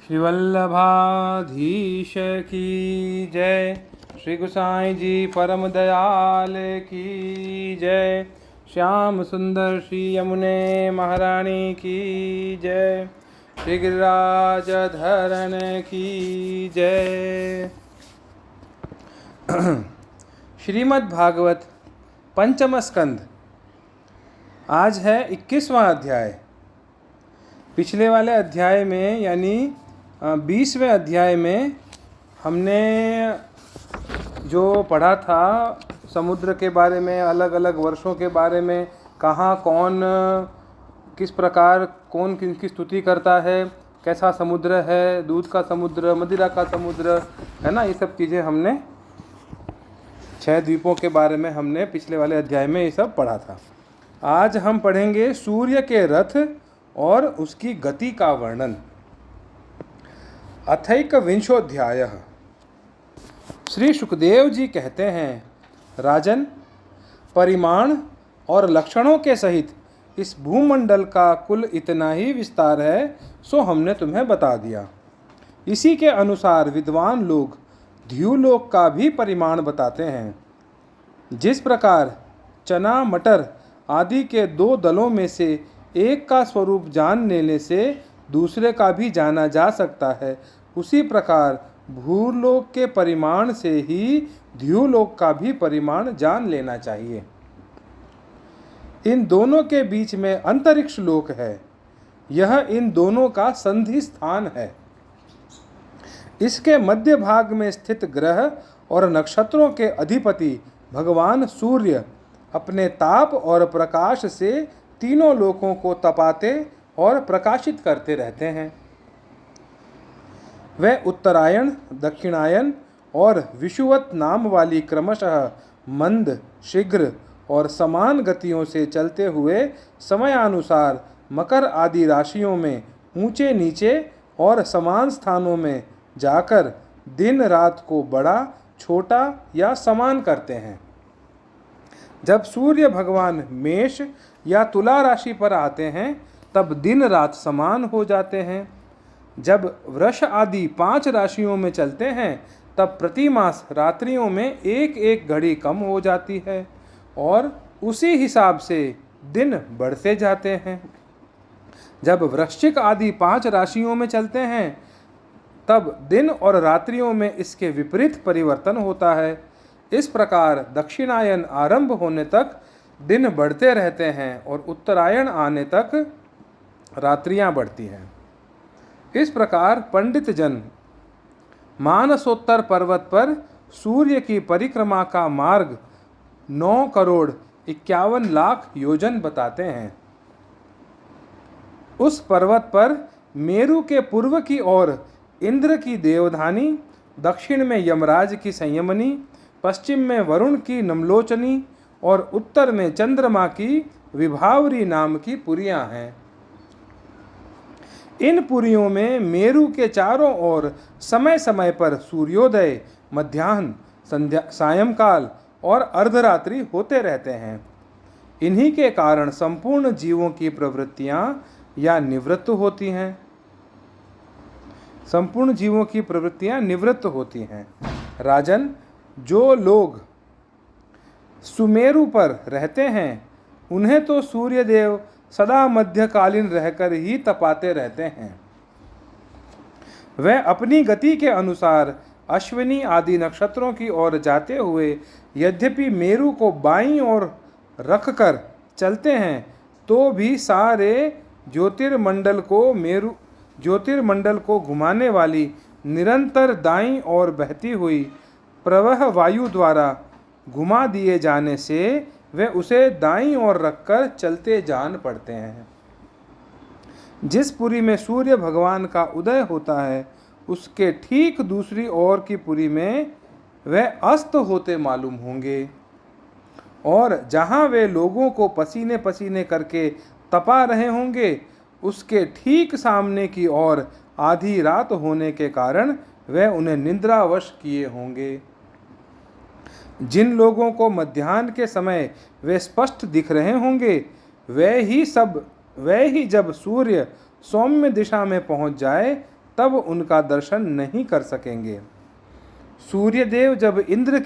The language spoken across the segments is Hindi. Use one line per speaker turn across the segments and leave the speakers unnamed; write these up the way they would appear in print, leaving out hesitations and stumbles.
श्री वल्लभाधीश की जय। श्री गोसाई जी परम दयाल की जय। श्याम सुंदर श्री यमुने महारानी की जय। श्री गिरिराज धरण की जय। श्रीमद् भागवत पंचम स्कंद। आज है 21वां अध्याय। पिछले वाले अध्याय में यानी 20वें अध्याय में हमने जो पढ़ा था समुद्र के बारे में, अलग अलग वर्षों के बारे में, कहाँ कौन किस प्रकार कौन किनकी स्तुति करता है, कैसा समुद्र है, दूध का समुद्र, मदिरा का समुद्र है ना, ये सब चीज़ें हमने 6 द्वीपों के बारे में हमने पिछले वाले अध्याय में ये सब पढ़ा था। आज हम पढ़ेंगे सूर्य के रथ और उसकी गति का वर्णन। अथैकविंशोऽध्याय। श्री सुखदेव जी कहते हैं, राजन, परिमाण और लक्षणों के सहित इस भूमंडल का कुल इतना ही विस्तार है, सो हमने तुम्हें बता दिया। इसी के अनुसार विद्वान लोग द्युलोक का भी परिमाण बताते हैं। जिस प्रकार चना मटर आदि के 2 दलों में से एक का स्वरूप जान लेने से दूसरे का भी जाना जा सकता है, उसी प्रकार भूलोक के परिमाण से ही द्युलोक का भी परिमाण जान लेना चाहिए। इन दोनों के बीच में अंतरिक्ष लोक है। यह इन दोनों का संधि स्थान है। इसके मध्य भाग में स्थित ग्रह और नक्षत्रों के अधिपति भगवान सूर्य अपने ताप और प्रकाश से तीनों लोकों को तपाते और प्रकाशित करते रहते हैं। वह उत्तरायण, दक्षिणायन और विषुवत नाम वाली क्रमशः मंद, शीघ्र और समान गतियों से चलते हुए समयानुसार मकर आदि राशियों में ऊंचे नीचे और समान स्थानों में जाकर दिन रात को बड़ा, छोटा या समान करते हैं। जब सूर्य भगवान मेष या तुला राशि पर आते हैं तब दिन रात समान हो जाते हैं। जब वृष आदि 5 राशियों में चलते हैं तब प्रतिमास रात्रियों में एक एक घड़ी कम हो जाती है और उसी हिसाब से दिन बढ़ते जाते हैं। जब वृश्चिक आदि 5 राशियों में चलते हैं तब दिन और रात्रियों में इसके विपरीत परिवर्तन होता है। इस प्रकार दक्षिणायन आरंभ होने तक दिन बढ़ते रहते हैं और उत्तरायण आने तक रात्रियां बढ़ती हैं। इस प्रकार पंडित जन मानसोत्तर पर्वत पर सूर्य की परिक्रमा का मार्ग 9,51,00,000 योजन बताते हैं। उस पर्वत पर मेरु के पूर्व की ओर इंद्र की देवधानी, दक्षिण में यमराज की संयमनी, पश्चिम में वरुण की नमलोचनी और उत्तर में चंद्रमा की विभावरी नाम की पुरियां हैं। इन पुरियों में मेरु के चारों ओर समय समय पर सूर्योदय, मध्याह्न, संध्या, सायंकाल और अर्धरात्रि होते रहते हैं। इन्हीं के कारण संपूर्ण जीवों की प्रवृत्तियां या निवृत्त होती हैं। संपूर्ण जीवों की प्रवृत्तियां निवृत्त होती हैं। राजन, जो लोग सुमेरु पर रहते हैं उन्हें तो सूर्यदेव सदा मध्यकालीन रहकर ही तपाते रहते हैं। वह अपनी गति के अनुसार अश्विनी आदि नक्षत्रों की ओर जाते हुए यद्यपि मेरु को बाईं ओर रखकर चलते हैं तो भी सारे ज्योतिर्मंडल को घुमाने वाली निरंतर दाईं ओर बहती हुई प्रवाह वायु द्वारा घुमा दिए जाने से वे उसे दाईं ओर रखकर चलते जान पड़ते हैं। जिस पुरी में सूर्य भगवान का उदय होता है उसके ठीक दूसरी ओर की पुरी में वे अस्त होते मालूम होंगे और जहाँ वे लोगों को पसीने पसीने करके तपा रहे होंगे उसके ठीक सामने की ओर आधी रात होने के कारण वे उन्हें निद्रावश किए होंगे। जिन लोगों को मध्याह्न के समय वे स्पष्ट दिख रहे होंगे वे ही जब सूर्य सौम्य दिशा में पहुंच जाए तब उनका दर्शन नहीं कर सकेंगे। सूर्यदेव जब इंद्र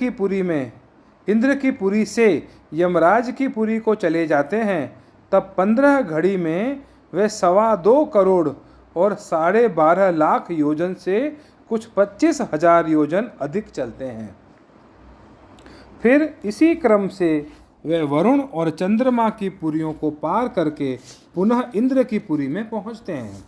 की पुरी से यमराज की पुरी को चले जाते हैं, तब 15 घड़ी में वे 2.25 करोड़ और 12.5 लाख योजन से कुछ 25,000 योजन अधिक चलते हैं। फिर इसी क्रम से वे वरुण और चंद्रमा की पुरियों को पार करके पुनः इंद्र की पुरी में पहुंचते हैं।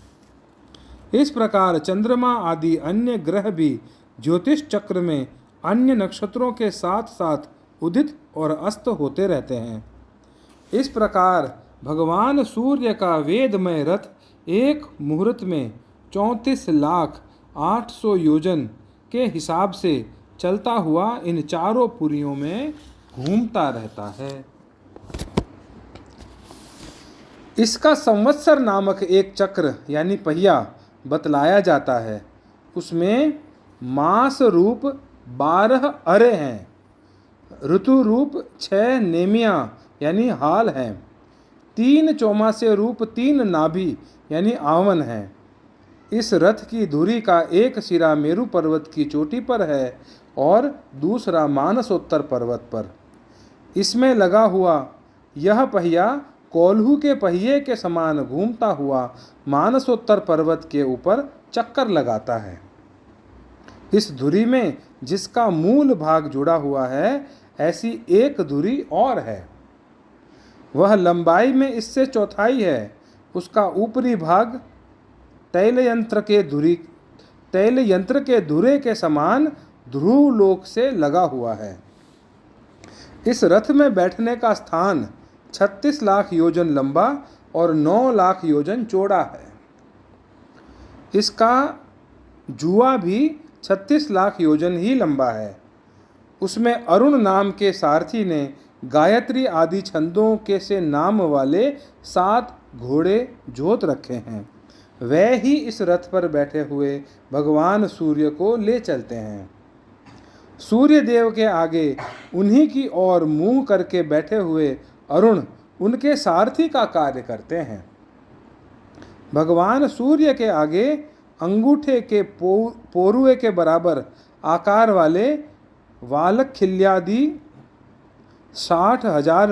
इस प्रकार चंद्रमा आदि अन्य ग्रह भी ज्योतिष चक्र में अन्य नक्षत्रों के साथ साथ उदित और अस्त होते रहते हैं। इस प्रकार भगवान सूर्य का वेदमय रथ एक मुहूर्त में 34,800 योजन के हिसाब से चलता हुआ इन चारों पुरियों में घूमता रहता है। इसका संवत्सर नामक एक चक्र यानी पहिया बतलाया जाता है। उसमें मास रूप 12 अरे हैं, ऋतु रूप 6 नेमियां यानी हाल हैं, 3 चौमासे रूप 3 नाभि यानी आवन हैं। इस रथ की धुरी का एक सिरा मेरु पर्वत की चोटी पर है और दूसरा मानसोत्तर पर्वत पर। इसमें लगा हुआ यह पहिया कोल्हू के पहिए के समान घूमता हुआ मानसोत्तर पर्वत के ऊपर चक्कर लगाता है। इस धुरी में जिसका मूल भाग जुड़ा हुआ है, ऐसी एक धुरी और है। वह लंबाई में इससे चौथाई है। उसका ऊपरी भाग तैल यंत्र के धुरे के समान ध्रुव लोक से लगा हुआ है। इस रथ में बैठने का स्थान 36 लाख योजन लंबा और 9 लाख योजन चौड़ा है। इसका जुआ भी 36 लाख योजन ही लंबा है। उसमें अरुण नाम के सारथी ने गायत्री आदि छंदों के से नाम वाले 7 घोड़े जोत रखे हैं। वे ही इस रथ पर बैठे हुए भगवान सूर्य को ले चलते हैं। सूर्य देव के आगे उन्हीं की ओर मुंह करके बैठे हुए अरुण उनके सारथी का कार्य करते हैं। भगवान सूर्य के आगे अंगूठे के पोरुए के बराबर आकार वाले वालखिल्यादि 60,000